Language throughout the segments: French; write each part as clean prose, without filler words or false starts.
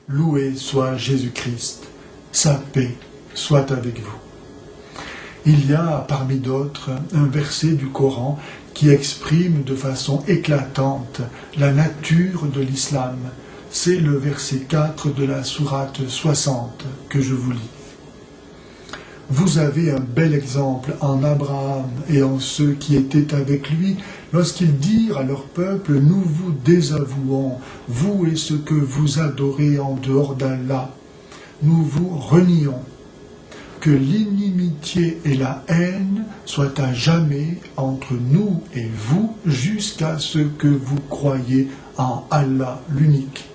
Loué soit Jésus-Christ, sa paix soit avec vous. Il y a parmi d'autres un verset du Coran qui exprime de façon éclatante la nature de l'islam. C'est le verset 4 de la sourate 60 que je vous lis. Vous avez un bel exemple en Abraham et en ceux qui étaient avec lui, lorsqu'ils dirent à leur peuple, nous vous désavouons, vous et ce que vous adorez en dehors d'Allah. Nous vous renions. Que l'inimitié et la haine soient à jamais entre nous et vous, jusqu'à ce que vous croyiez en Allah l'unique.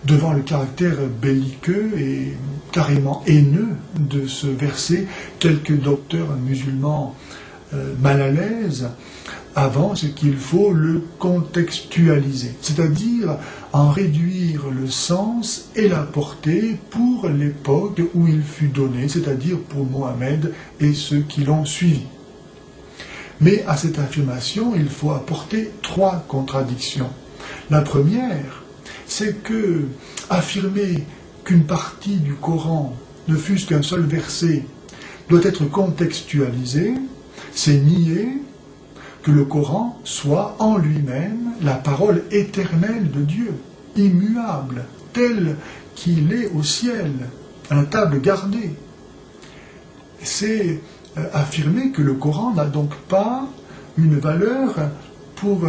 Devant le caractère belliqueux et carrément haineux de ce verset, quelques docteurs musulmans mal à l'aise avancent qu'il faut le contextualiser, c'est-à-dire en réduire le sens et la portée pour l'époque où il fut donné, c'est-à-dire pour Mohammed et ceux qui l'ont suivi. Mais à cette affirmation, il faut apporter 3 contradictions. La première, c'est que affirmer qu'une partie du Coran, ne fût-ce qu'un seul verset, doit être contextualisé, c'est nier que le Coran soit en lui-même la parole éternelle de Dieu, immuable, tel qu'il est au ciel, à la table gardée. C'est affirmer que le Coran n'a donc pas une valeur pour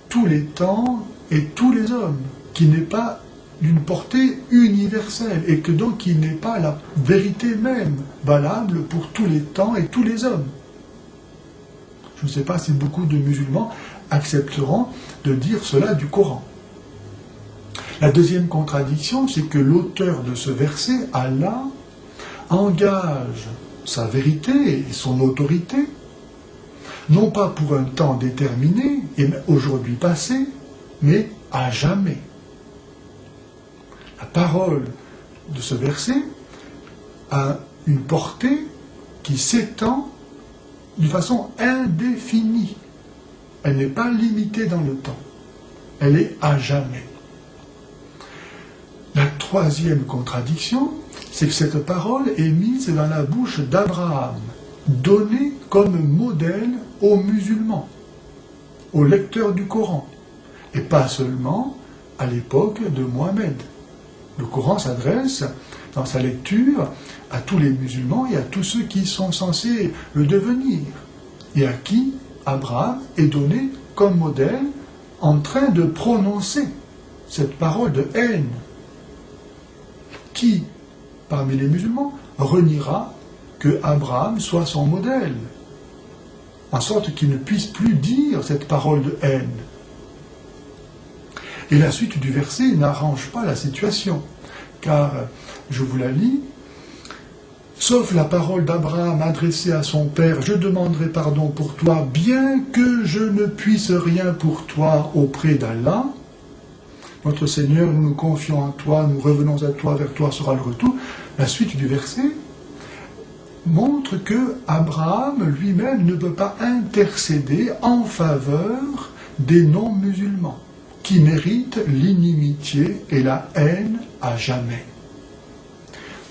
tous les temps et tous les hommes, qui n'est pas d'une portée universelle, et que donc il n'est pas la vérité même valable pour tous les temps et tous les hommes. Je ne sais pas si beaucoup de musulmans accepteront de dire cela du Coran. La deuxième contradiction, c'est que l'auteur de ce verset, Allah, engage sa vérité et son autorité, non pas pour un temps déterminé, et aujourd'hui passé, mais à jamais. La parole de ce verset a une portée qui s'étend de façon indéfinie. Elle n'est pas limitée dans le temps. Elle est à jamais. La troisième contradiction, c'est que cette parole est mise dans la bouche d'Abraham, donnée comme modèle aux musulmans, aux lecteurs du Coran, et pas seulement à l'époque de Mohammed. Le Coran s'adresse, dans sa lecture, à tous les musulmans et à tous ceux qui sont censés le devenir, et à qui Abraham est donné comme modèle en train de prononcer cette parole de haine. Qui, parmi les musulmans, reniera que Abraham soit son modèle, en sorte qu'il ne puisse plus dire cette parole de haine? Et la suite du verset n'arrange pas la situation, car, je vous la lis, « Sauf la parole d'Abraham adressée à son père, je demanderai pardon pour toi, bien que je ne puisse rien pour toi auprès d'Allah. Notre Seigneur, nous nous confions en toi, nous revenons à toi, vers toi sera le retour. » La suite du verset montre que Abraham lui-même ne peut pas intercéder en faveur des non-musulmans, qui méritent l'inimitié et la haine à jamais.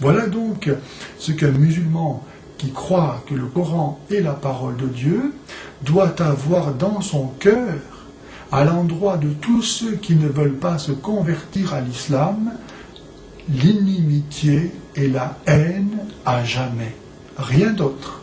Voilà donc ce qu'un musulman qui croit que le Coran est la parole de Dieu doit avoir dans son cœur, à l'endroit de tous ceux qui ne veulent pas se convertir à l'islam, l'inimitié et la haine à jamais. Rien d'autre.